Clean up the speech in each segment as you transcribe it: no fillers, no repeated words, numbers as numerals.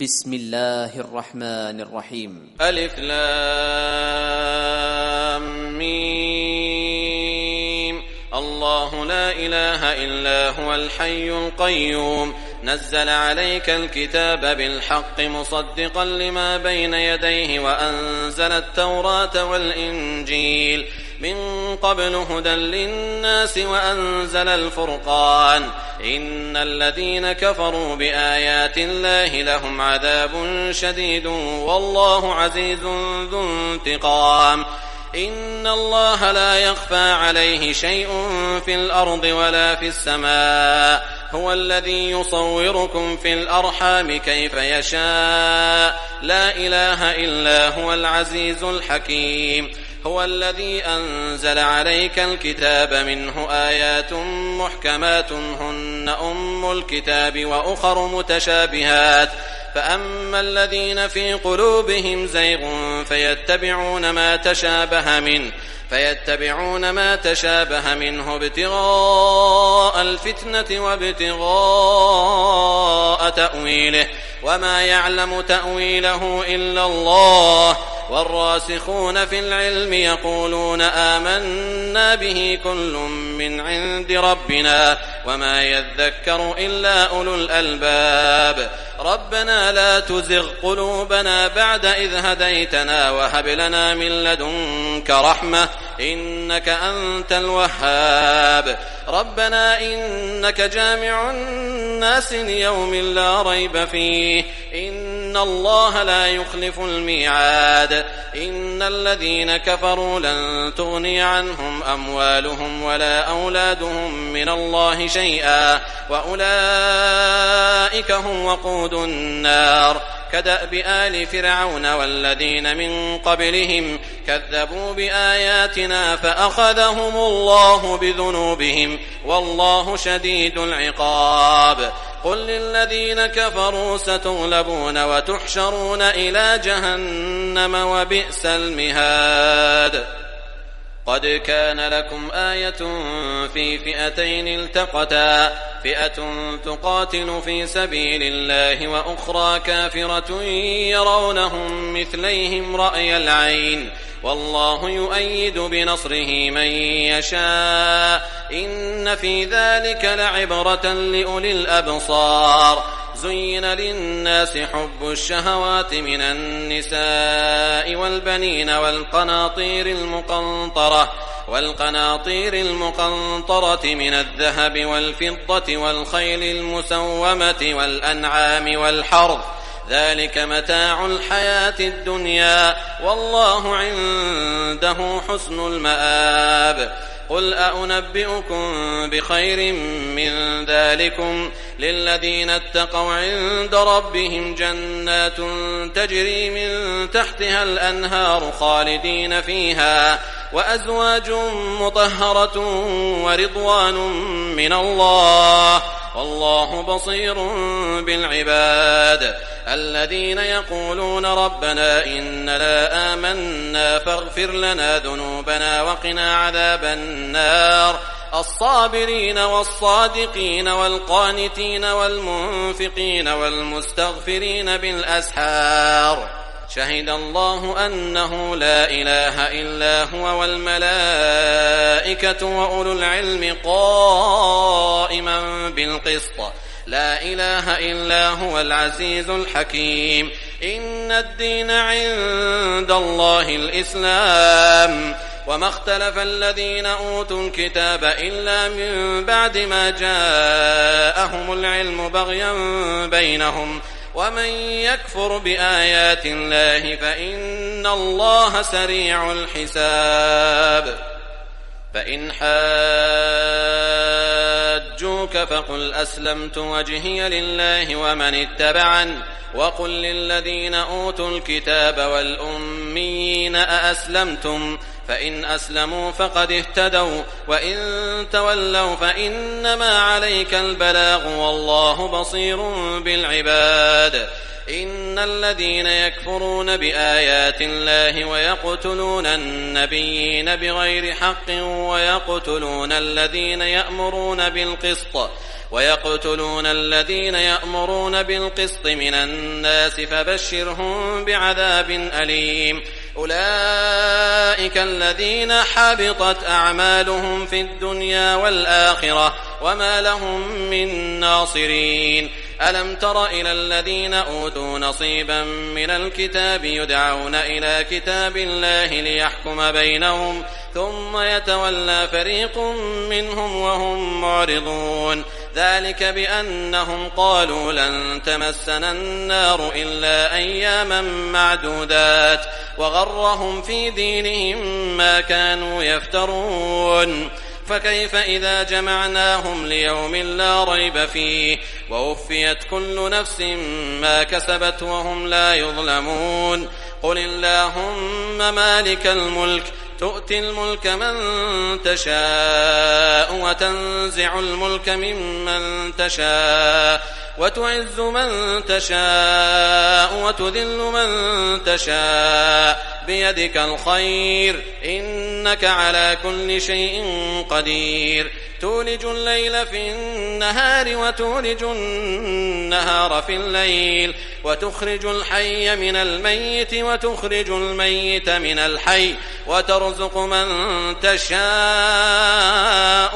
بسم الله الرحمن الرحيم. ألف لام ميم. الله لا إله إلا هو الحي القيوم نزل عليك الكتاب بالحق مصدقا لما بين يديه وأنزل التوراة والإنجيل من قبل هدى للناس وأنزل الفرقان إن الذين كفروا بآيات الله لهم عذاب شديد والله عزيز ذو انتقام. إن الله لا يخفى عليه شيء في الأرض ولا في السماء هو الذي يصوركم في الأرحام كيف يشاء لا إله إلا هو العزيز الحكيم. هو الذي أنزل عليك الكتاب منه آيات محكمات هن أم الكتاب وأخر متشابهات فأما الذين في قلوبهم زيغ فيتبعون ما تشابه منه ابتغاء الفتنة وابتغاء تأويله وما يعلم تأويله إلا الله والراسخون في العلم يقولون آمنا به كل من عند ربنا وما يذكر إلا أولو الألباب. ربنا لا تزغ قلوبنا بعد إذ هديتنا وهب لنا من لدنك رحمة إنك أنت الوهاب. ربنا إنك جامع الناس ليوم لا ريب فيه إن الله لا يخلف الميعاد. إن الذين كفروا لن تغني عنهم أموالهم ولا أولادهم من الله شيئا وأولئك هم وقود النار كدأب آل فرعون والذين من قبلهم كذبوا بآياتنا فأخذهم الله بذنوبهم والله شديد العقاب. قل للذين كفروا ستغلبون وتحشرون إلى جهنم وبئس المهاد. قد كان لكم آية في فئتين التقتا فئة تقاتل في سبيل الله وأخرى كافرة يرونهم مثليهم رأي العين والله يؤيد بنصره من يشاء إن في ذلك لعبرة لأولي الأبصار. زين للناس حب الشهوات من النساء والبنين والقناطير المقنطرة من الذهب والفضة والخيل المسومة والأنعام والحرث ذلك متاع الحياة الدنيا والله عنده حسن المآب. قل أنبئكم بخير من ذلكم للذين اتقوا عند ربهم جنات تجري من تحتها الأنهار خالدين فيها وأزواج مطهرة ورضوان من الله والله بصير بالعباد. الذين يقولون ربنا إننا آمنا فاغفر لنا ذنوبنا وقنا عذاب النار. الصابرين والصادقين والقانتين والمنفقين والمستغفرين بالأسحار. شهد الله أنه لا إله إلا هو والملائكة وأولو العلم قائما بالقسط لا إله إلا هو العزيز الحكيم. إن الدين عند الله الإسلام وما اختلف الذين أوتوا الكتاب إلا من بعد ما جاءهم العلم بغيا بينهم ومن يكفر بآيات الله فإن الله سريع الحساب. فإن حاجوك فقل أسلمت وجهي لله ومن اتبعن وقل للذين أوتوا الكتاب والأميين أأسلمتم فإن أسلموا فقد اهتدوا وإن تولوا فإنما عليك البلاغ والله بصير بالعباد. إن الذين يكفرون بآيات الله ويقتلون النبيين بغير حق ويقتلون الذين يأمرون بالقسط ويقتلون الذين يأمرون بالقسط من الناس فبشرهم بعذاب أليم أولئك الذين حبطت أعمالهم في الدنيا والآخرة وما لهم من ناصرين ألم تر إلى الذين أوتوا نصيبا من الكتاب يدعون إلى كتاب الله ليحكم بينهم ثم يتولى فريق منهم وهم معرضون ذلك بأنهم قالوا لن تمسنا النار إلا أياما معدودات وغرهم في دينهم ما كانوا يفترون فكيف إذا جمعناهم ليوم لا ريب فيه ووفيت كل نفس ما كسبت وهم لا يظلمون قل اللهم مالك الملك تؤتي الملك من تشاء وتنزع الملك ممن تشاء وتعز من تشاء وتذل من تشاء بيدك الخير إنك على كل شيء قدير تولج الليل في النهار وتولج النهار في الليل وتخرج الحي من الميت وتخرج الميت من الحي وترزق من تشاء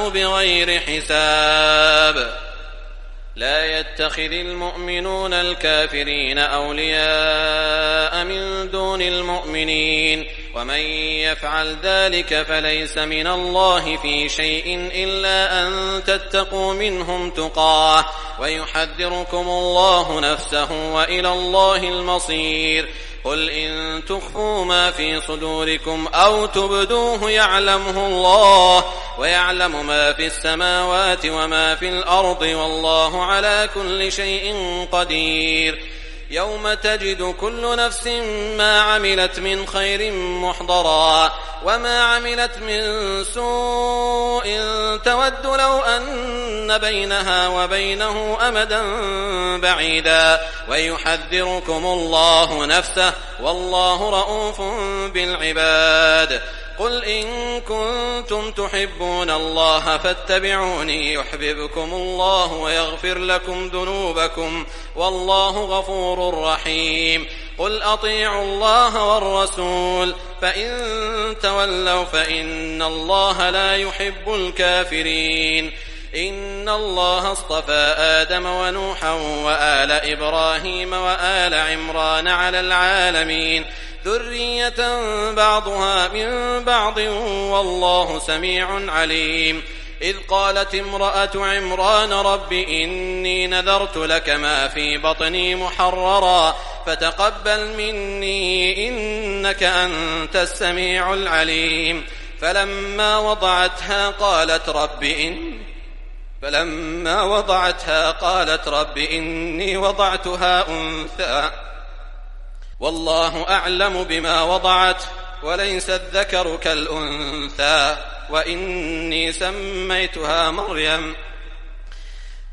بغير حساب لا يتخذ المؤمنون الكافرين أولياء من دون المؤمنين ومن يفعل ذلك فليس من الله في شيء إلا أن تتقوا منهم تقاه ويحذركم الله نفسه وإلى الله المصير قل إن تخفوا ما في صدوركم أو تبدوه يعلمه الله ويعلم ما في السماوات وما في الأرض والله على كل شيء قدير يوم تجد كل نفس ما عملت من خير محضرا وما عملت من سوء تود لو أن بينها وبينه أمدا بعيدا ويحذركم الله نفسه والله رؤوف بالعباد قل إن كنتم تحبون الله فاتبعوني يحببكم الله ويغفر لكم ذنوبكم والله غفور رحيم قل أطيعوا الله والرسول فإن تولوا فإن الله لا يحب الكافرين إن الله اصطفى آدم ونوحا وآل إبراهيم وآل عمران على العالمين ذرية بعضها من بعض والله سميع عليم إذ قالت امرأة عمران رب إني نذرت لك ما في بطني محررا فتقبل مني إنك أنت السميع العليم فلما وضعتها قالت رب إني وضعتها أنثى والله أعلم بما وضعت وليس الذكر كالأنثى وإني سميتها مريم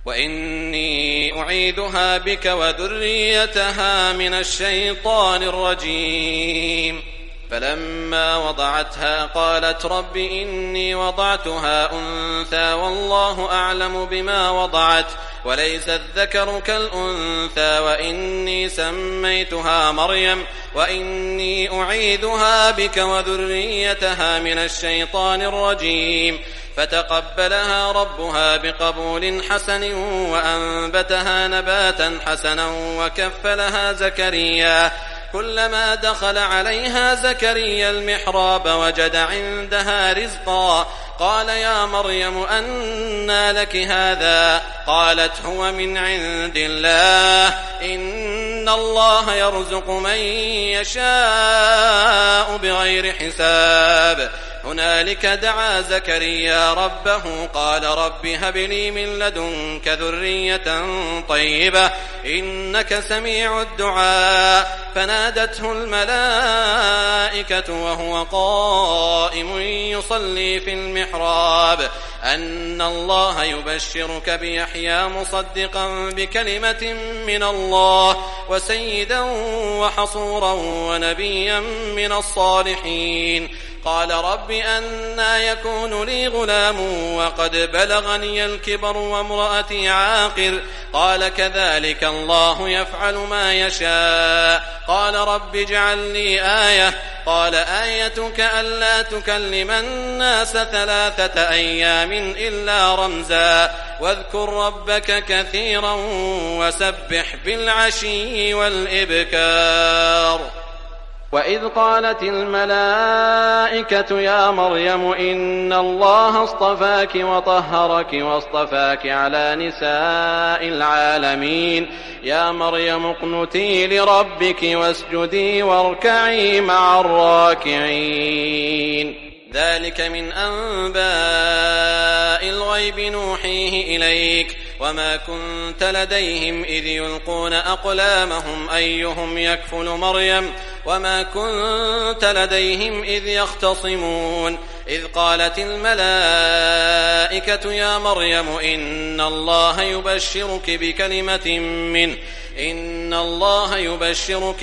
وإني أعيذها بك وذريتها من الشيطان الرجيم فلما وضعتها قالت رب إني وضعتها أنثى والله أعلم بما وضعت وليس الذكر كالأنثى وإني سميتها مريم وإني أعيذها بك وذريتها من الشيطان الرجيم فتقبلها ربها بقبول حسن وأنبتها نباتا حسنا وكفلها زكريا كلما دخل عليها زكريا المحراب وجد عندها رزقا قال يا مريم أنى لك هذا قالت هو من عند الله إن الله يرزق من يشاء بغير حساب هنالك دعا زكريا ربه قال رب هب لي من لدنك ذرية طيبة إنك سميع الدعاء فنادته الملائكة وهو قائم يصلي في المحراب أن الله يبشرك بيحيى مصدقا بكلمة من الله وسيدا وحصورا ونبيا من الصالحين قال رب أنى يكون لي غلام وقد بلغني الكبر وامرأتي عاقر قال كذلك الله يفعل ما يشاء قال رب اجعل لي آية قال آيتك ألا تكلم الناس 3 أيام إلا رمزا واذكر ربك كثيرا وسبح بالعشي والإبكار. وإذ قالت الملائكة يا مريم إن الله اصطفاك وطهرك واصطفاك على نساء العالمين يا مريم اقنتي لربك واسجدي واركعي مع الراكعين. ذلك من أنباء الغيب نوحيه إليك وما كنت لديهم إذ يلقون أقلامهم أيهم يكفل مريم وما كنت لديهم إذ يختصمون. إذ قالت الملائكة يا مريم إن الله يبشرك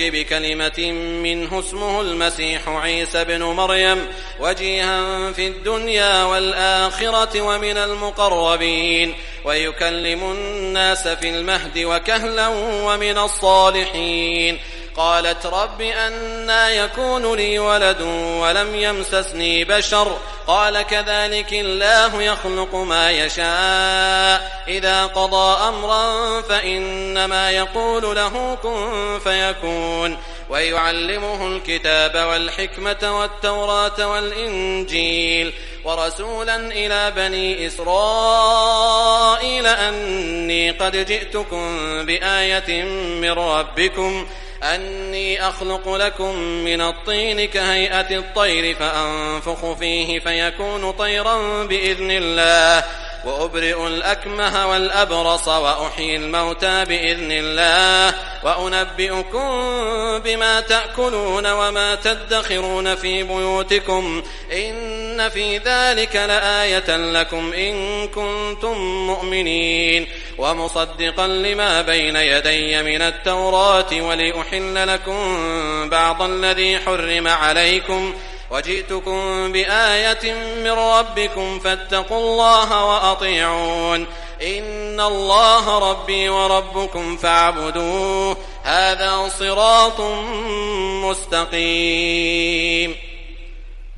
بكلمة منه اسمه المسيح عيسى بن مريم وجيها في الدنيا والآخرة ومن المقربين ويكلم الناس في المهد وكهلا ومن الصالحين. قالت رب أنى يكون لي ولد ولم يمسسني بشر قال كذلك الله يخلق ما يشاء إذا قضى أمرا فإنما يقول له كن فيكون. ويعلمه الكتاب والحكمة والتوراة والإنجيل ورسولا إلى بني إسرائيل أني قد جئتكم بآية من ربكم أني أخلق لكم من الطين كهيئة الطير فأنفخ فيه فيكون طيرا بإذن الله وأبرئ الأكمه والأبرص وأحيي الموتى بإذن الله وأنبئكم بما تأكلون وما تدخرون في بيوتكم إن في ذلك لآية لكم إن كنتم مؤمنين ومصدقا لما بين يدي من التوراة ولأحل لكم بعض الذي حرم عليكم وجئتكم بآية من ربكم فاتقوا الله وأطيعون إن الله ربي وربكم فاعبدوه هذا صراط مستقيم.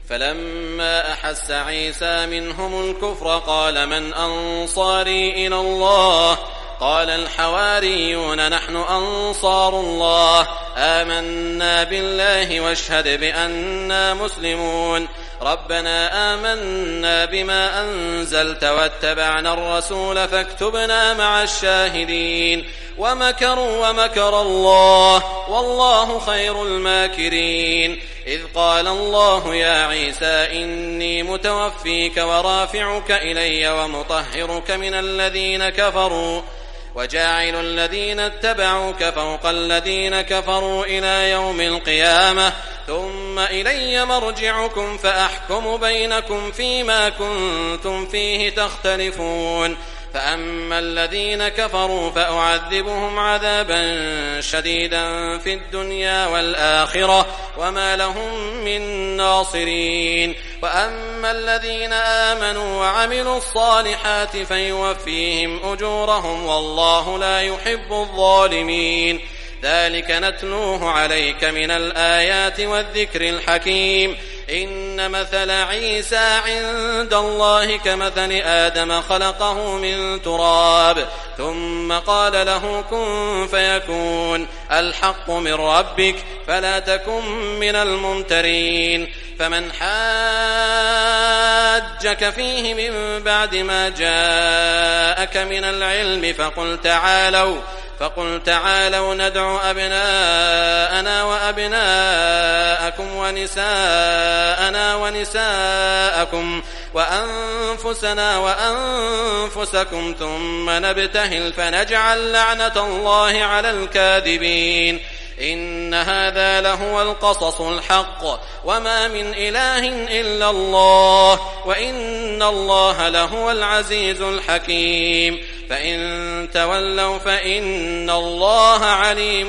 فلما أحس عيسى منهم الكفر قال من أنصاري إلى الله قال الحواريون نحن أنصار الله آمنا بالله واشهد بأننا مسلمون ربنا آمنا بما أنزلت واتبعنا الرسول فاكتبنا مع الشاهدين ومكروا ومكر الله والله خير الماكرين. إذ قال الله يا عيسى إني متوفيك ورافعك إلي ومطهرك من الذين كفروا وجاعل الذين اتبعوك فوق الذين كفروا إلى يوم القيامة ثم إلي مرجعكم فأحكم بينكم فيما كنتم فيه تختلفون. فأما الذين كفروا فأعذبهم عذابا شديدا في الدنيا والآخرة وما لهم من ناصرين وأما الذين آمنوا وعملوا الصالحات فيوفيهم أجورهم والله لا يحب الظالمين. ذلك نتلوه عليك من الآيات والذكر الحكيم. إن مثل عيسى عند الله كمثل آدم خلقه من تراب ثم قال له كن فيكون الحق من ربك فلا تكن من الممترين. فمن حاجك فيه من بعد ما جاءك من العلم فقل تعالوا ندع أبناءنا وأبناءكم ونساءنا ونساءكم وأنفسنا وأنفسكم ثم نبتهل فنجعل لعنة الله على الكاذبين. إن هذا لهو القصص الحق وما من إله إلا الله وإن الله لهو العزيز الحكيم. فإن تولوا فإن الله عليم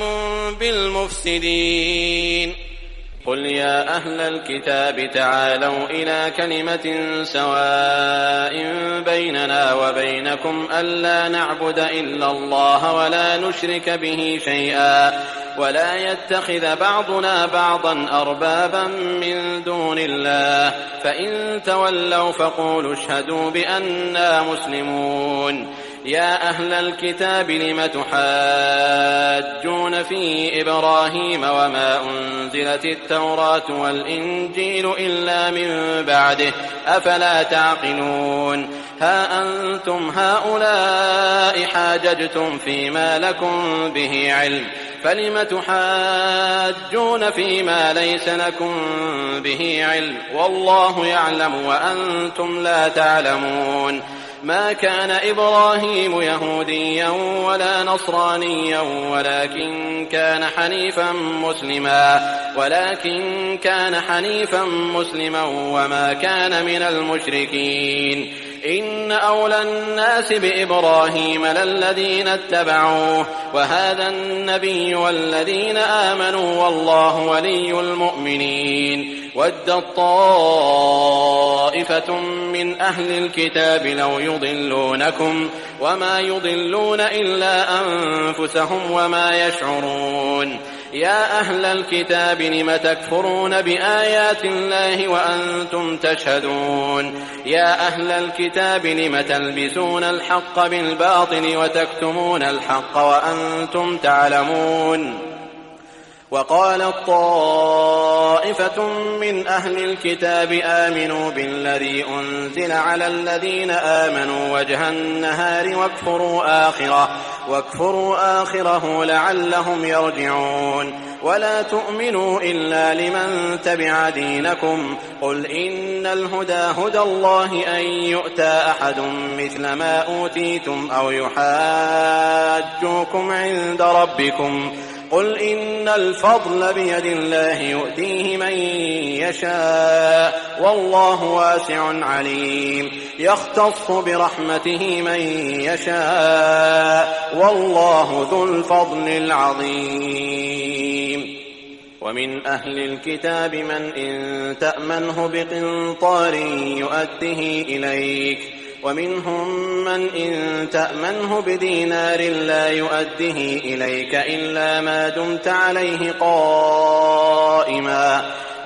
بالمفسدين. قل يا أهل الكتاب تعالوا إلى كلمة سواء بيننا وبينكم ألا نعبد إلا الله ولا نشرك به شيئا ولا يتخذ بعضنا بعضا أربابا من دون الله فإن تولوا فقولوا اشهدوا بأننا مسلمون يا أهل الكتاب لم تحاجون في إبراهيم وما أنزلت التوراة والإنجيل إلا من بعده أفلا تعقلون ها أنتم هؤلاء حاججتم فيما لكم به علم فلم تحاجون فيما ليس لكم به علم والله يعلم وأنتم لا تعلمون ما كان إبراهيم يهوديا ولا نصرانيا ولكن كان حنيفا مسلما وما كان من المشركين إن أولى الناس بإبراهيم للذين اتبعوه وهذا النبي والذين آمنوا والله ولي المؤمنين ودت طائفة من أهل الكتاب لو يضلونكم وما يضلون إلا أنفسهم وما يشعرون يا أهل الكتاب لم تكفرون بآيات الله وأنتم تشهدون يا أهل الكتاب لم تلبسون الحق بالباطل وتكتمون الحق وأنتم تعلمون وقالت طائفة من أهل الكتاب آمنوا بالذي أنزل على الذين آمنوا وجه النهار واكفروا آخره لعلهم يرجعون ولا تؤمنوا إلا لمن تبع دينكم قل إن الهدى هدى الله أن يؤتى أحد مثل ما أوتيتم أو يحاجوكم عند ربكم قل إن الفضل بيد الله يؤتيه من يشاء والله واسع عليم يختص برحمته من يشاء والله ذو الفضل العظيم ومن أهل الكتاب من إن تأمنه بقنطار يؤده إليك ومنهم من إن تأمنه بدينار لا يؤده إليك إلا ما دمت عليه قائما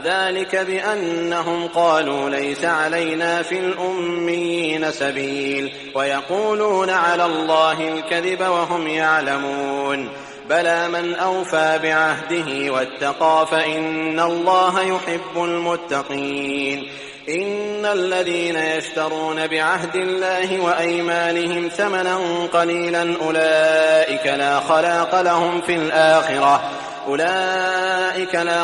ذلك بأنهم قالوا ليس علينا في الأميين سبيل ويقولون على الله الكذب وهم يعلمون بلى من أوفى بعهده واتقى فإن الله يحب المتقين إن الذين يشترون بعهد الله وأيمانهم ثمنا قليلا أولئك لا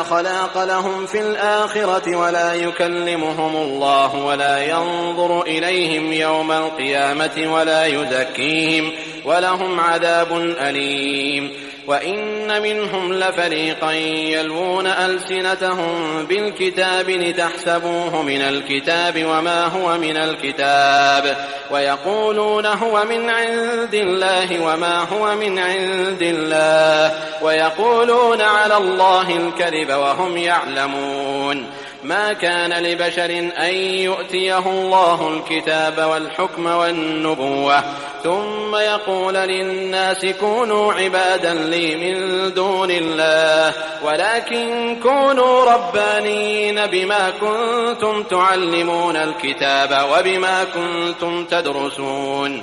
خلاق لهم في الآخرة ولا يكلمهم الله ولا ينظر إليهم يوم القيامة ولا يزكيهم ولهم عذاب أليم وإن منهم لفريقا يلوون ألسنتهم بالكتاب لتحسبوه من الكتاب وما هو من الكتاب ويقولون هو من عند الله وما هو من عند الله ويقولون على الله الكذب وهم يعلمون ما كان لبشر أن يؤتيه الله الكتاب والحكم والنبوة ثم يقول للناس كونوا عبادا لي من دون الله ولكن كونوا ربانيين بما كنتم تعلمون الكتاب وبما كنتم تدرسون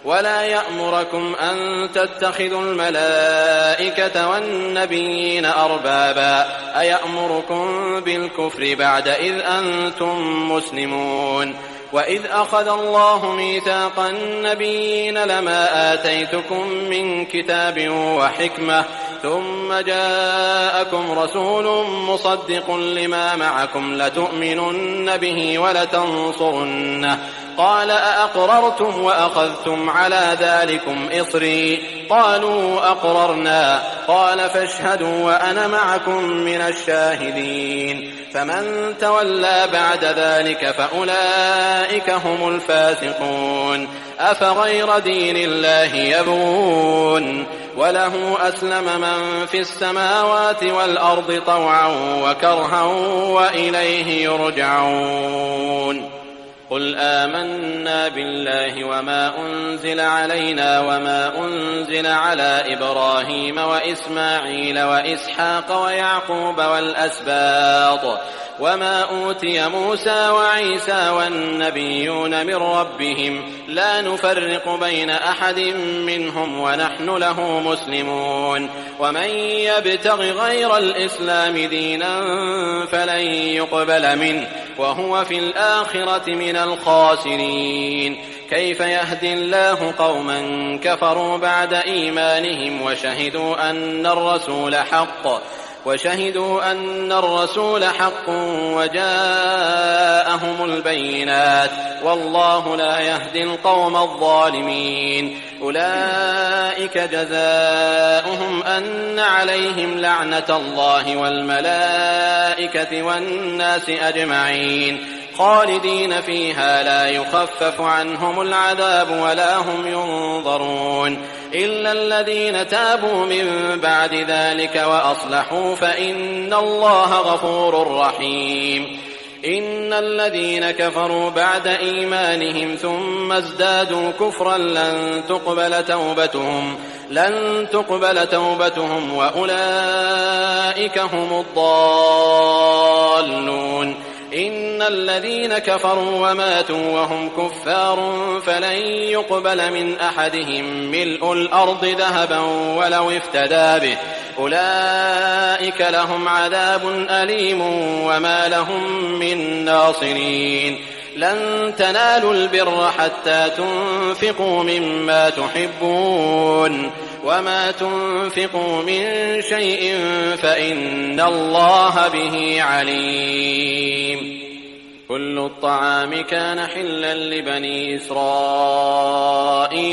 ولا يأمركم أن تتخذوا الملائكة والنبيين أربابا أيأمركم بالكفر بعد إذ أنتم مسلمون وإذ أخذ الله ميثاق النبيين لما آتيتكم من كتاب وحكمة ثم جاءكم رسول مصدق لما معكم لتؤمنن به ولتنصرنه قال أأقررتم وأخذتم على ذلكم إصري؟ قالوا أقررنا. قال فاشهدوا وأنا معكم من الشاهدين. فمن تولى بعد ذلك فأولئك هم الفاسقون. أفغير دين الله يبغون وله أسلم من في السماوات والأرض طوعا وكرها وإليه يرجعون. قل آمنا بالله وما أنزل علينا وما أنزل على إبراهيم وإسماعيل وإسحاق ويعقوب والأسباط وما أوتي موسى وعيسى والنبيون من ربهم لا نفرق بين أحد منهم ونحن له مسلمون. ومن يبتغ غير الإسلام دينا فلن يقبل منه وهو في الآخرة من الخاسرين. كيف يهدي الله قوما كفروا بعد إيمانهم وشهدوا أن الرسول حق وجاءهم البينات والله لا يهدي القوم الظالمين. أولئك جزاؤهم أن عليهم لعنة الله والملائكة والناس أجمعين خالدين فيها لا يخفف عنهم العذاب ولا هم ينظرون إلا الذين تابوا من بعد ذلك وأصلحوا فإن الله غفور رحيم. إن الذين كفروا بعد إيمانهم ثم ازدادوا كفرا لن تقبل توبتهم وأولئك هم الضالون. إن الذين كفروا وماتوا وهم كفار فلن يقبل من أحدهم ملء الأرض ذهبا ولو افتدى به أولئك لهم عذاب أليم وما لهم من ناصرين. لن تنالوا البر حتى تنفقوا مما تحبون وما تنفقوا من شيء فإن الله به عليم. كل الطعام كان حلا لبني إسرائيل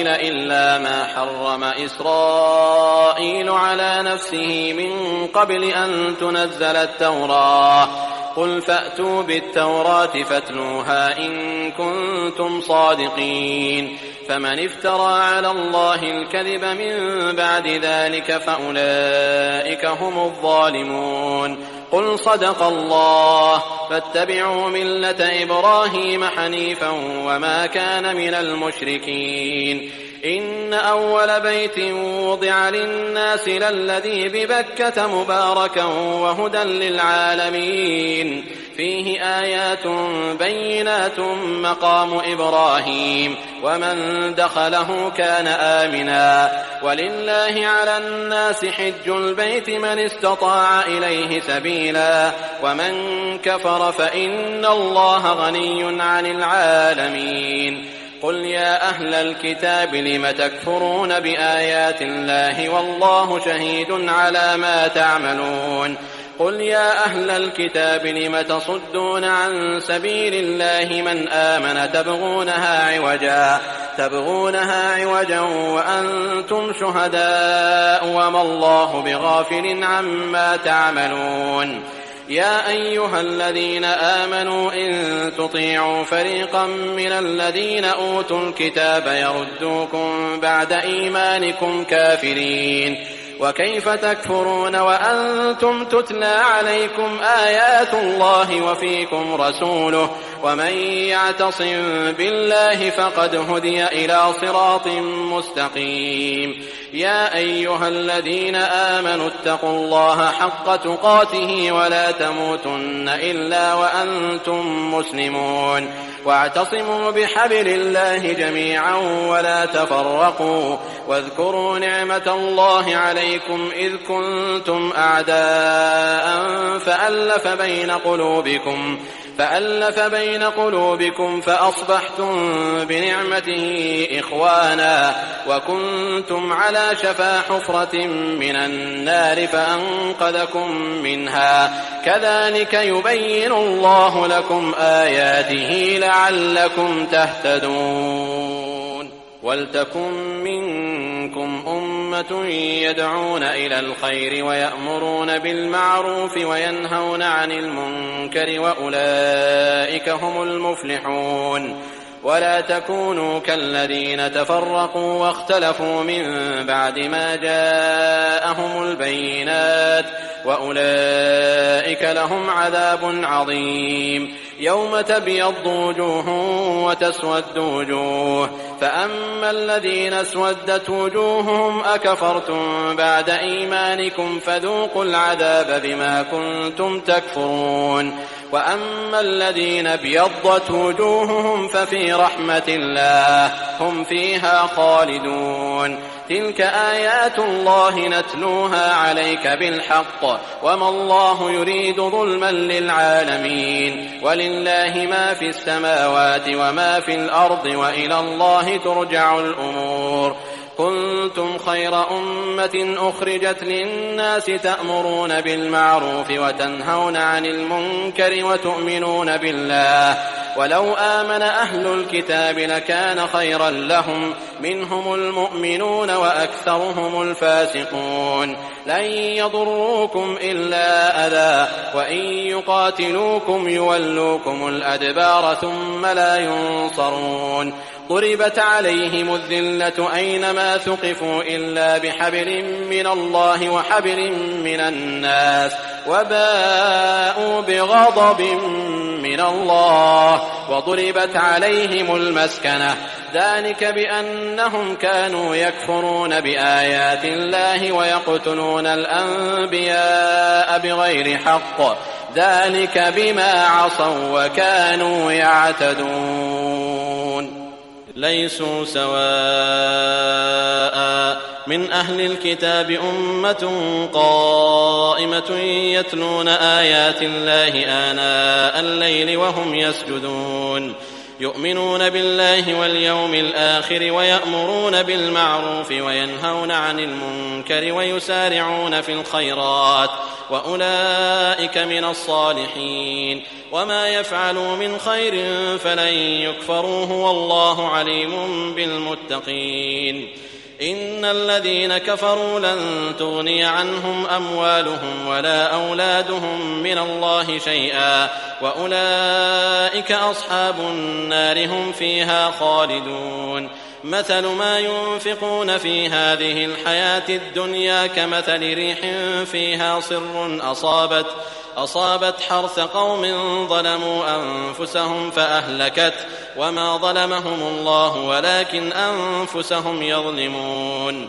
إلا ما حرم إسرائيل على نفسه من قبل أن تنزل التوراة. قل فأتوا بالتوراة فاتلوها إن كنتم صادقين. فمن افترى على الله الكذب من بعد ذلك فأولئك هم الظالمون. قل صدق الله فاتبعوا ملة إبراهيم حنيفا وما كان من المشركين. إن أول بيت وضع للناس للذي ببكة مباركا وهدى للعالمين فيه آيات بينات مقام إبراهيم ومن دخله كان آمنا ولله على الناس حج البيت من استطاع إليه سبيلا ومن كفر فإن الله غني عن العالمين. قل يا أهل الكتاب لم تكفرون بآيات الله والله شهيد على ما تعملون. قل يا أهل الكتاب لم تصدون عن سبيل الله من آمن تبغونها عوجا وأنتم شهداء وما الله بغافل عما تعملون. يا أيها الذين آمنوا إن تطيعوا فريقا من الذين أوتوا الكتاب يردوكم بعد إيمانكم كافرين. وكيف تكفرون وأنتم تتلى عليكم آيات الله وفيكم رسوله ومن يعتصم بالله فقد هدي إلى صراط مستقيم. يا أيها الذين آمنوا اتقوا الله حق تقاته ولا تموتن إلا وأنتم مسلمون واعتصموا بحبل الله جميعا ولا تفرقوا واذكروا نعمة الله عليكم إذ كنتم أعداء فألف بين قلوبكم فأصبحتم بنعمته إخوانا وكنتم على شفا حفرة من النار فأنقذكم منها كذلك يبين الله لكم آياته لعلكم تهتدون ولتكن منكم أمة يدعون إلى الخير ويأمرون بالمعروف وينهون عن المنكر وأولئك هم المفلحون ولا تكونوا كالذين تفرقوا واختلفوا من بعد ما جاءهم البينات وأولئك لهم عذاب عظيم يوم تبيض وجوه وتسود وجوه فأما الذين اسودت وجوههم أكفرتم بعد إيمانكم فذوقوا العذاب بما كنتم تكفرون وأما الذين ابيضت وجوههم ففي رحمة الله هم فيها خالدون تلك آيات الله نتلوها عليك بالحق وما الله يريد ظلما للعالمين ولله ما في السماوات وما في الأرض وإلى الله ترجع الأمور كنتم خير أمة أخرجت للناس تأمرون بالمعروف وتنهون عن المنكر وتؤمنون بالله ولو آمن أهل الكتاب لكان خيرا لهم منهم المؤمنون وأكثرهم الفاسقون لن يضروكم إلا أذى وإن يقاتلوكم يولوكم الأدبار ثم لا ينصرون ضربت عليهم الذلة أينما ثقفوا إلا بحبل من الله وحبل من الناس وباءوا بغضب من الله وضربت عليهم المسكنة ذلك بأنهم كانوا يكفرون بآيات الله ويقتلون الأنبياء بغير حق ذلك بما عصوا وكانوا يعتدون ليسوا سواء من أهل الكتاب أمة قائمة يتلون آيات الله آناء الليل وهم يسجدون يؤمنون بالله واليوم الآخر ويأمرون بالمعروف وينهون عن المنكر ويسارعون في الخيرات وأولئك من الصالحين وما يفعلوا من خير فلن يكفروه والله عليم بالمتقين إن الذين كفروا لن تغني عنهم أموالهم ولا أولادهم من الله شيئا وأولئك أصحاب النار هم فيها خالدون مثل ما ينفقون في هذه الحياة الدنيا كمثل ريح فيها صر أصابت حرث قوم ظلموا أنفسهم فأهلكت وما ظلمهم الله ولكن أنفسهم يظلمون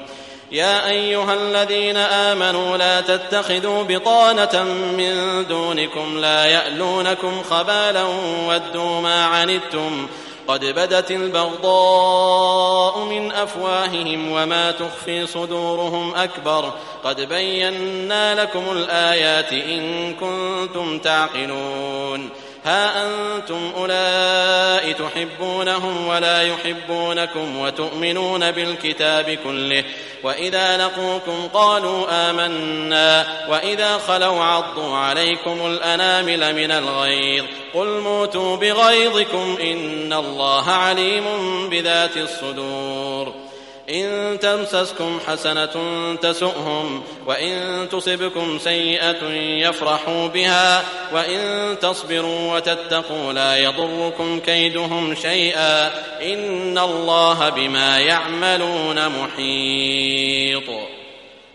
يا أيها الذين آمنوا لا تتخذوا بطانة من دونكم لا يألونكم خبالا ودوا ما عنتم قد بدت البغضاء من أفواههم وما تخفي صدورهم أكبر قد بينا لكم الآيات إن كنتم تعقلون ها أنتم أولئك تحبونهم ولا يحبونكم وتؤمنون بالكتاب كله وإذا لقوكم قالوا آمنا وإذا خلوا عضوا عليكم الأنامل من الغيظ قل موتوا بغيظكم إن الله عليم بذات الصدور إن تمسسكم حسنة تسؤهم وإن تصبكم سيئة يفرحوا بها وإن تصبروا وتتقوا لا يضركم كيدهم شيئا إن الله بما يعملون محيط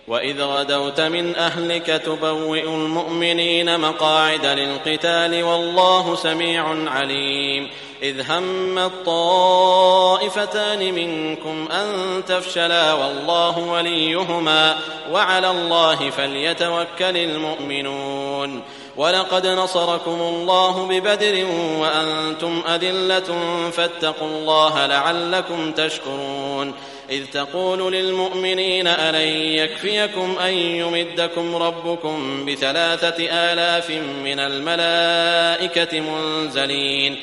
وإذ غدوت من أهلك تبوئ المؤمنين مقاعد للقتال والله سميع عليم إذ هم الطائفتان منكم أن تفشلا والله وليهما وعلى الله فليتوكل المؤمنون ولقد نصركم الله ببدر وأنتم أذلة فاتقوا الله لعلكم تشكرون إذ تقول للمؤمنين ألن يكفيكم أن يمدكم ربكم ب3,000 من الملائكة منزلين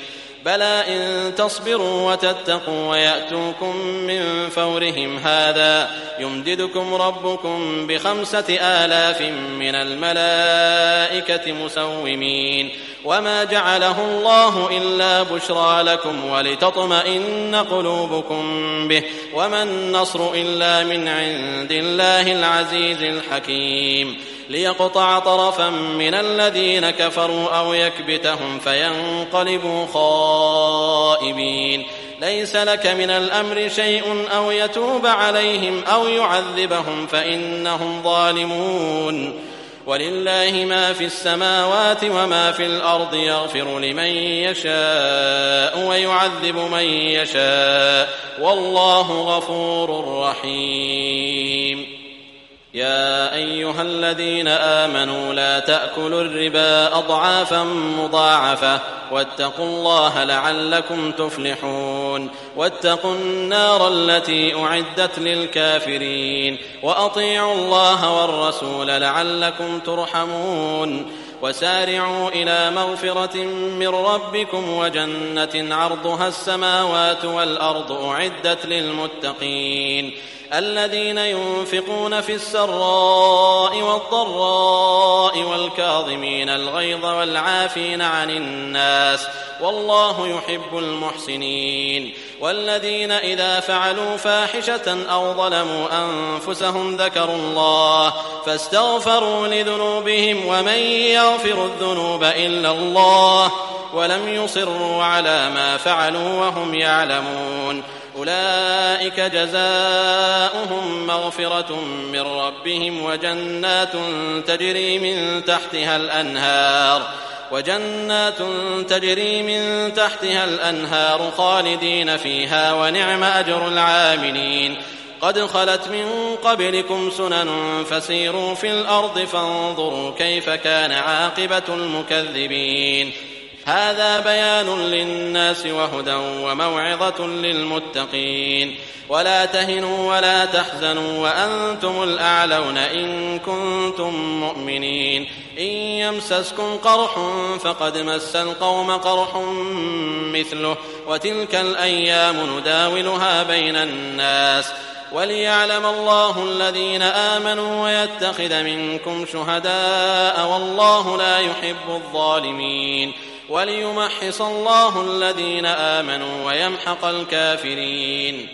بلى إن تصبروا وتتقوا ويأتوكم من فورهم هذا يمددكم ربكم ب5,000 من الملائكة مسومين وما جعله الله إلا بشرى لكم ولتطمئن قلوبكم به وما النصر إلا من عند الله العزيز الحكيم ليقطع طرفا من الذين كفروا أو يكبتهم فينقلبوا خائبين ليس لك من الأمر شيء أو يتوب عليهم أو يعذبهم فإنهم ظالمون ولله ما في السماوات وما في الأرض يغفر لمن يشاء ويعذب من يشاء والله غفور رحيم يا أيها الذين آمنوا لا تأكلوا الربا أضعافا مضاعفة واتقوا الله لعلكم تفلحون واتقوا النار التي أعدت للكافرين وأطيعوا الله والرسول لعلكم ترحمون وسارعوا إلى مغفرة من ربكم وجنة عرضها السماوات والأرض أعدت للمتقين الذين ينفقون في السراء والضراء والكاظمين الغيظ والعافين عن الناس والله يحب المحسنين والذين إذا فعلوا فاحشة أو ظلموا أنفسهم ذكروا الله فاستغفروا لذنوبهم ومن يغفر الذنوب إلا الله ولم يصروا على ما فعلوا وهم يعلمون أولئك جزاؤهم مغفرة من ربهم وجنات تجري من تحتها الأنهار خالدين فيها ونعم أجر العاملين قد خلت من قبلكم سنن فسيروا في الأرض فانظروا كيف كان عاقبة المكذبين هذا بيان للناس وهدى وموعظة للمتقين ولا تهنوا ولا تحزنوا وأنتم الأعلون إن كنتم مؤمنين إن يمسسكم قرح فقد مس القوم قرح مثله وتلك الأيام نداولها بين الناس وليعلم الله الذين آمنوا ويتخذ منكم شهداء والله لا يحب الظالمين وليمحص الله الذين آمنوا ويمحق الكافرين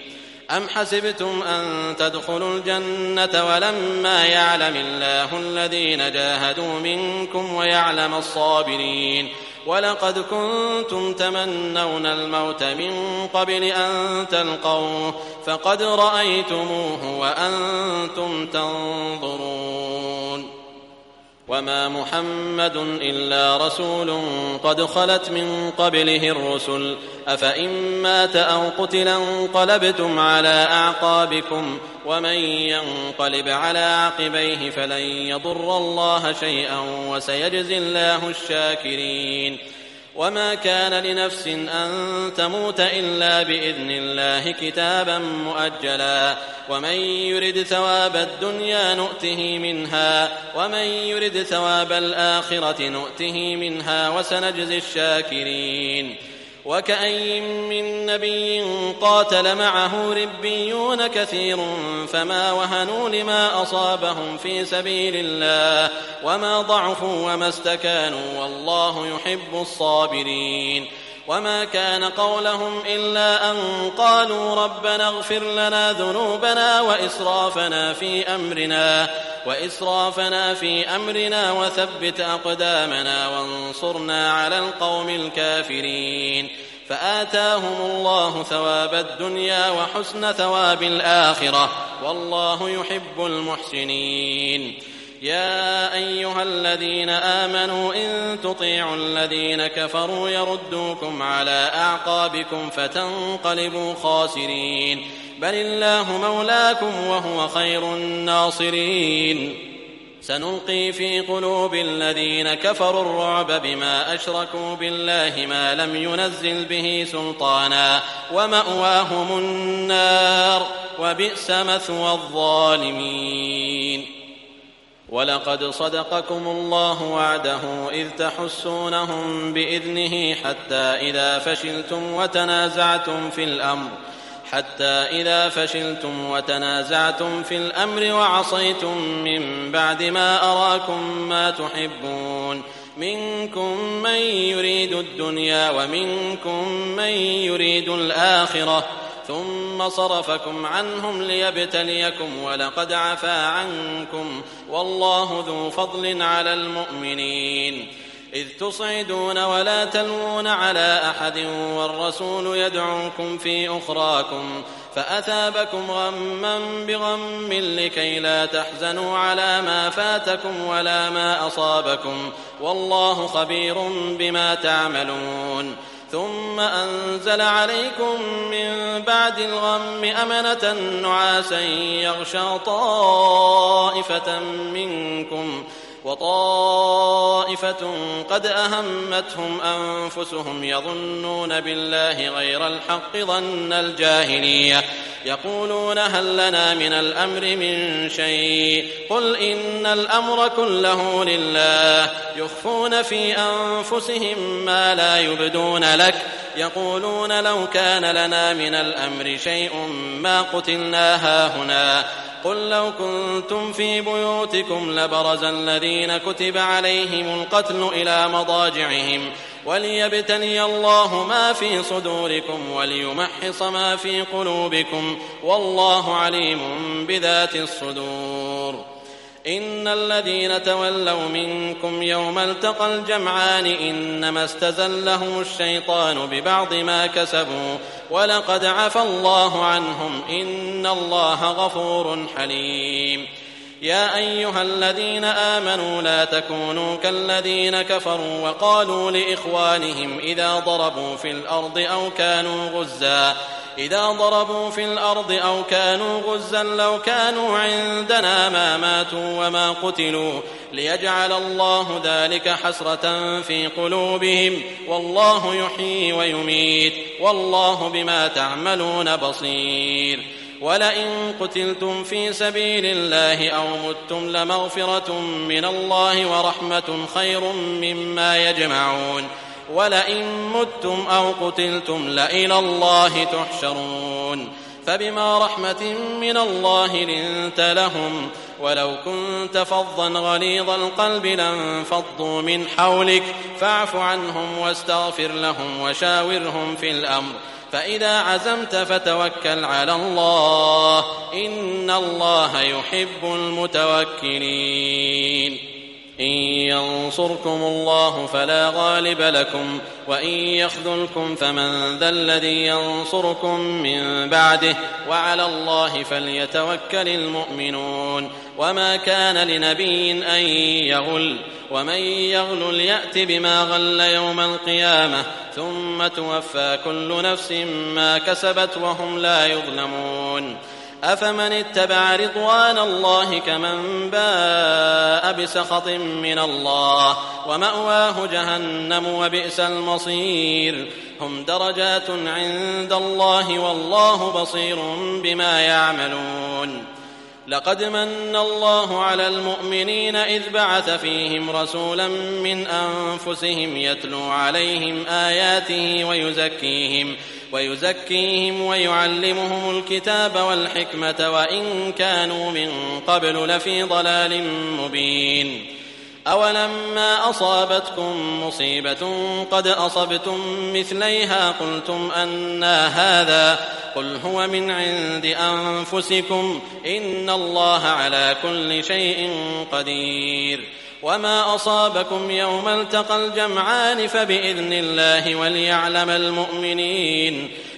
أم حسبتم أن تدخلوا الجنة ولما يعلم الله الذين جاهدوا منكم ويعلم الصابرين ولقد كنتم تمنون الموت من قبل أن تلقوه فقد رأيتموه وأنتم تنظرون وما محمد إلا رسول قد خلت من قبله الرسل أفإن مات أو قتل انقلبتم على أعقابكم ومن ينقلب على عقبيه فلن يضر الله شيئا وسيجزي الله الشاكرين وما كان لنفس أن تموت إلا بإذن الله كتابا مؤجلا ومن يرد ثواب الدنيا نؤته منها ومن يرد ثواب الآخرة نؤته منها وسنجزي الشاكرين وكأي من نبي قاتل معه ربيون كثير فما وهنوا لما أصابهم في سبيل الله وما ضعفوا وما استكانوا والله يحب الصابرين وما كان قولهم إلا أن قالوا ربنا اغفر لنا ذنوبنا وإسرافنا في أمرنا وثبت أقدامنا وانصرنا على القوم الكافرين فآتاهم الله ثواب الدنيا وحسن ثواب الآخرة والله يحب المحسنين يا أيها الذين آمنوا إن تطيعوا الذين كفروا يردوكم على أعقابكم فتنقلبوا خاسرين بل الله مولاكم وهو خير الناصرين سنلقي في قلوب الذين كفروا الرعب بما أشركوا بالله ما لم ينزل به سلطانا ومأواهم النار وبئس مثوى الظالمين. ولقد صدقكم الله وعده إذ تحسونهم بإذنه حتى إذا فشلتم وتنازعتم في الأمر وعصيتم من بعد ما أراكم ما تحبون منكم من يريد الدنيا ومنكم من يريد الآخرة ثم صرفكم عنهم ليبتليكم ولقد عفا عنكم والله ذو فضل على المؤمنين. إذ تصعدون ولا تلوون على أحد والرسول يدعوكم في أخراكم فأثابكم غما بغم لكي لا تحزنوا على ما فاتكم ولا ما أصابكم والله خبير بما تعملون. ثم أنزل عليكم من بعد الغم أمنة نعاسا يغشى طائفة منكم وطائفة قد أهمتهم أنفسهم يظنون بالله غير الحق ظن الجاهلية يقولون هل لنا من الأمر من شيء قل إن الأمر كله لله يخفون في أنفسهم ما لا يبدون لك يقولون لو كان لنا من الأمر شيء ما قتلنا هاهنا قل لو كنتم في بيوتكم لبرز الذين كتب عليهم القتل إلى مضاجعهم وليبتلي الله ما في صدوركم وليمحص ما في قلوبكم والله عليم بذات الصدور. إن الذين تولوا منكم يوم التقى الجمعان إنما استزلهم الشيطان ببعض ما كسبوا ولقد عفا الله عنهم إن الله غفور حليم. يا أيها الذين آمنوا لا تكونوا كالذين كفروا وقالوا لإخوانهم إذا ضربوا في الأرض أو كانوا غزا لو كانوا عندنا ما ماتوا وما قتلوا ليجعل الله ذلك حسرة في قلوبهم والله يحيي ويميت والله بما تعملون بصير. ولئن قتلتم في سبيل الله أو متم لمغفرة من الله ورحمة خير مما يجمعون ولئن متم أو قتلتم لإلى الله تحشرون. فبما رحمة من الله لنت لهم ولو كنت فظا غليظ القلب لانفضوا من حولك فاعف عنهم واستغفر لهم وشاورهم في الأمر فإذا عزمت فتوكل على الله إن الله يحب المتوكلين. إن ينصركم الله فلا غالب لكم وإن يخذلكم فمن ذا الذي ينصركم من بعده وعلى الله فليتوكل المؤمنون. وما كان لنبي أن يغل ومن يغل يأت بما غل يوم القيامة ثم توفى كل نفس ما كسبت وهم لا يظلمون. أفمن اتبع رضوان الله كمن باء بسخط من الله ومأواه جهنم وبئس المصير. هم درجات عند الله والله بصير بما يعملون. لقد من الله على المؤمنين إذ بعث فيهم رسولا من أنفسهم يتلو عليهم آياته ويزكيهم ويعلمهم الكتاب والحكمة وإن كانوا من قبل لفي ضلال مبين. أولما أصابتكم مصيبة قد أصبتم مثليها قلتم أنى هذا قل هو من عند أنفسكم إن الله على كل شيء قدير. وما أصابكم يوم التقى الجمعان فبإذن الله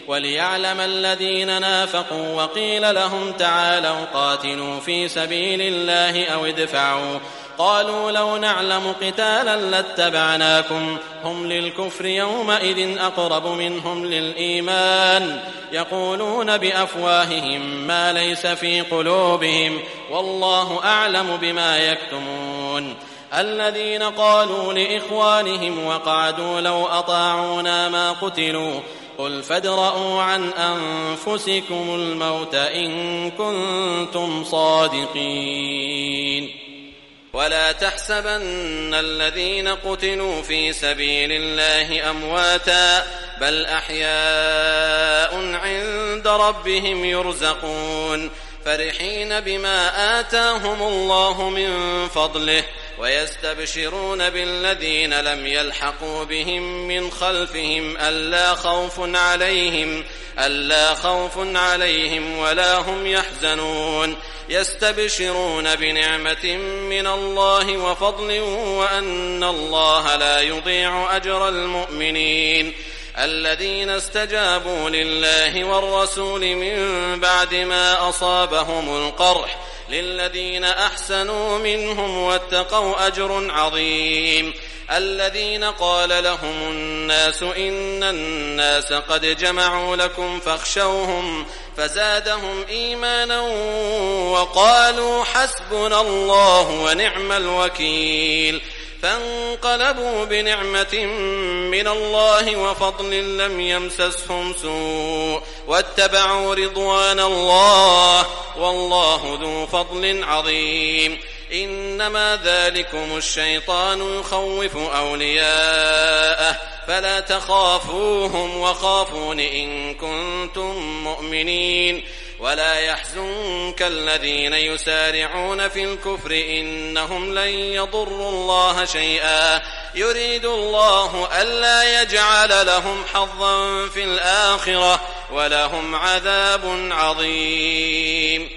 وليعلم الذين نافقوا وقيل لهم تعالوا قاتلوا في سبيل الله أو ادفعوا قالوا لو نعلم قتالا لاتبعناكم هم للكفر يومئذ أقرب منهم للإيمان يقولون بأفواههم ما ليس في قلوبهم والله أعلم بما يكتمون الذين قالوا لإخوانهم وقعدوا لو أطاعونا ما قتلوا قل فادرءوا عن أنفسكم الموت إن كنتم صادقين ولا تحسبن الذين قتلوا في سبيل الله أمواتا بل أحياء عند ربهم يرزقون فرحين بما آتاهم الله من فضله ويستبشرون بالذين لم يلحقوا بهم من خلفهم ألا خوف عليهم ولا هم يحزنون يستبشرون بنعمة من الله وفضل وأن الله لا يضيع أجر المؤمنين الذين استجابوا لله والرسول من بعد ما أصابهم القرح للذين أحسنوا منهم واتقوا أجر عظيم الذين قال لهم الناس إن الناس قد جمعوا لكم فاخشوهم فزادهم إيمانا وقالوا حسبنا الله ونعم الوكيل فانقلبوا بنعمة من الله وفضل لم يمسسهم سوء واتبعوا رضوان الله والله ذو فضل عظيم إنما ذلكم الشيطان يخوف أولياءه فلا تخافوهم وخافون إن كنتم مؤمنين ولا يحزنك الذين يسارعون في الكفر إنهم لن يضروا الله شيئا يريد الله ألا يجعل لهم حظا في الآخرة ولهم عذاب عظيم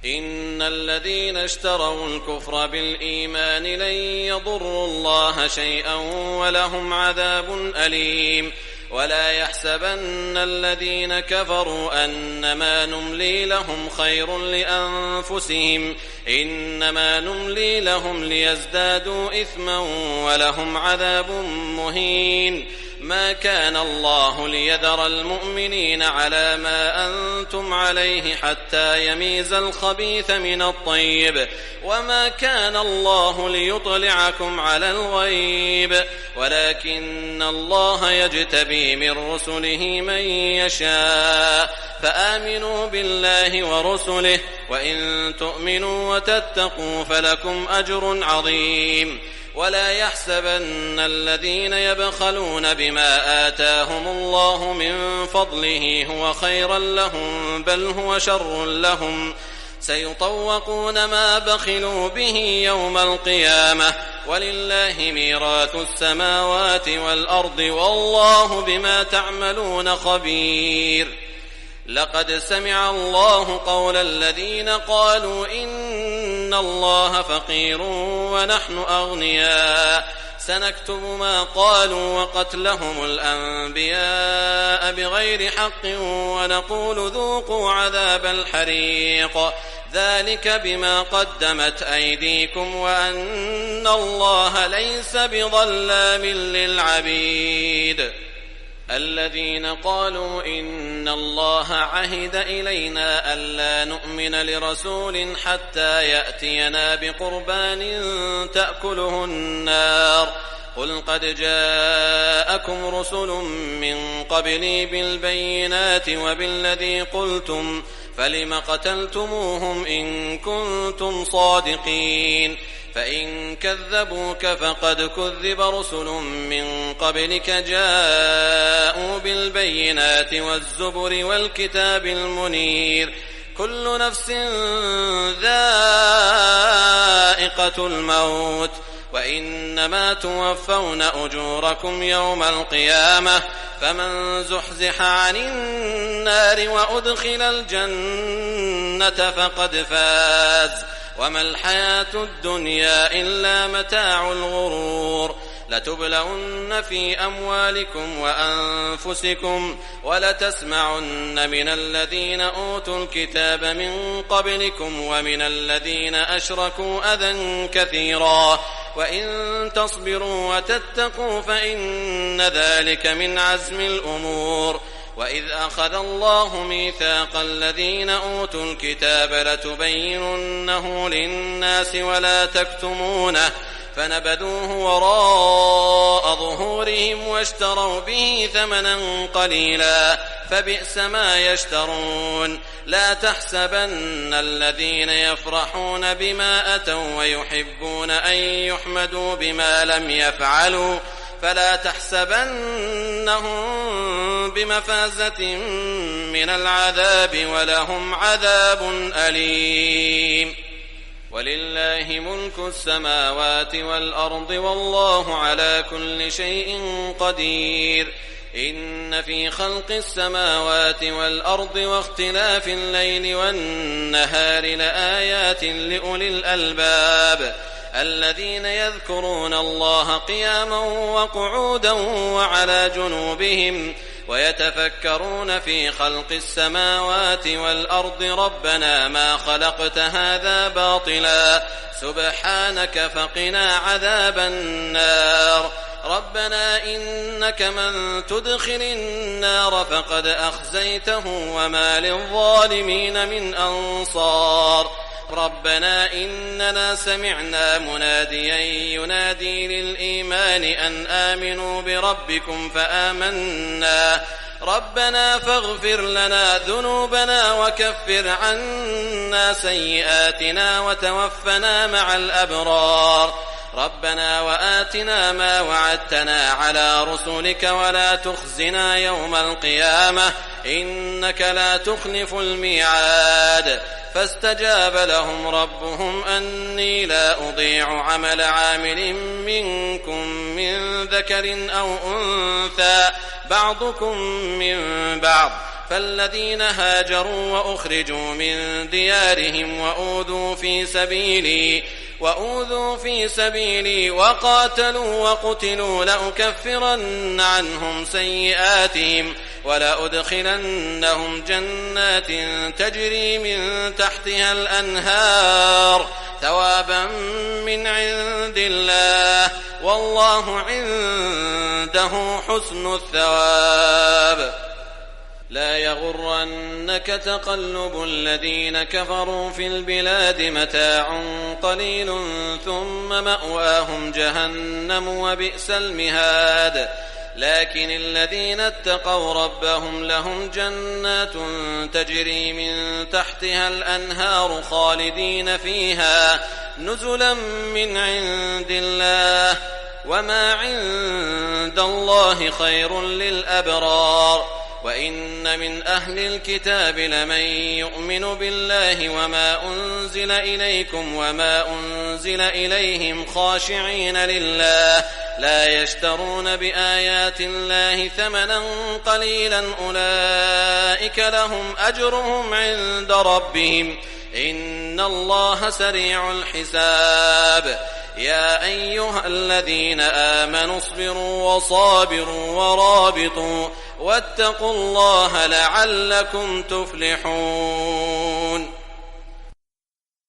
إن الذين اشتروا الكفر بالإيمان لن يضروا الله شيئا ولهم عذاب أليم ولا يحسبن الذين كفروا أنما نملي لهم خير لأنفسهم إنما نملي لهم ليزدادوا إثما ولهم عذاب مهين ما كان الله ليذر المؤمنين على ما أنتم عليه حتى يميز الخبيث من الطيب وما كان الله ليطلعكم على الغيب ولكن الله يجتبي من رسله من يشاء فآمنوا بالله ورسله وإن تؤمنوا وتتقوا فلكم أجر عظيم ولا يحسبن الذين يبخلون بما آتاهم الله من فضله هو خيرا لهم بل هو شر لهم سيطوقون ما بخلوا به يوم القيامة ولله ميراث السماوات والأرض والله بما تعملون خبير لقد سمع الله قول الذين قالوا إن الله فقير ونحن أغنياء سنكتب ما قالوا وقتلهم الأنبياء بغير حق ونقول ذوقوا عذاب الحريق ذلك بما قدمت أيديكم وأن الله ليس بظلام للعبيد الذين قالوا إن الله عهد إلينا ألا نؤمن لرسول حتى يأتينا بقربان تأكله النار قل قد جاءكم رسل من قبلي بالبينات وبالذي قلتم فلم قتلتموهم إن كنتم صادقين فإن كذبوك فقد كذب رسل من قبلك جاءوا بالبينات والزبر والكتاب المنير كل نفس ذائقة الموت وإنما توفون أجوركم يوم القيامة فمن زحزح عن النار وأدخل الجنة فقد فاز وما الحياة الدنيا إلا متاع الغرور لتبلون في أموالكم وأنفسكم ولتسمعن من الذين أوتوا الكتاب من قبلكم ومن الذين أشركوا أذى كثيرا وإن تصبروا وتتقوا فإن ذلك من عزم الأمور. وإذ أخذ الله ميثاق الذين أوتوا الكتاب لتبيننه للناس ولا تكتمونه فنبذوه وراء ظهورهم واشتروا به ثمنا قليلا فبئس ما يشترون. لا تحسبن الذين يفرحون بما أتوا ويحبون أن يحمدوا بما لم يفعلوا فلا تحسبنهم بمفازة من العذاب ولهم عذاب أليم. ولله ملك السماوات والأرض والله على كل شيء قدير. إن في خلق السماوات والأرض واختلاف الليل والنهار لآيات لأولي الألباب الذين يذكرون الله قياما وقعودا وعلى جنوبهم ويتفكرون في خلق السماوات والأرض ربنا ما خلقت هذا باطلا سبحانك فقنا عذاب النار. ربنا إنك من تدخل النار فقد أخزيته وما للظالمين من أنصار. ربنا إننا سمعنا مناديا ينادي للإيمان أن آمنوا بربكم فآمنا ربنا فاغفر لنا ذنوبنا وكفر عنا سيئاتنا وتوفنا مع الأبرار. ربنا وآتنا ما وعدتنا على رسلك ولا تخزنا يوم القيامة إنك لا تخلف الميعاد. فاستجاب لهم ربهم أني لا أضيع عمل عامل منكم من ذكر أو أنثى بعضكم من بعض فالذين هاجروا وأخرجوا من ديارهم وأوذوا في سبيلي وقاتلوا وقتلوا لأكفرن عنهم سيئاتهم ولأدخلنهم جنات تجري من تحتها الأنهار ثوابا من عند الله والله عنده حسن الثواب. لا يغرنك تقلب الذين كفروا في البلاد متاع قليل ثم مأواهم جهنم وبئس المهاد. لكن الذين اتقوا ربهم لهم جنات تجري من تحتها الأنهار خالدين فيها نزلا من عند الله وما عند الله خير للأبرار. وإن من أهل الكتاب لمن يؤمن بالله وما أنزل إليكم وما أنزل إليهم خاشعين لله لا يشترون بآيات الله ثمنا قليلا أولئك لهم أجرهم عند ربهم إن الله سريع الحساب. يا أيها الذين آمنوا اصبروا وصابروا ورابطوا واتقوا الله لعلكم تفلحون.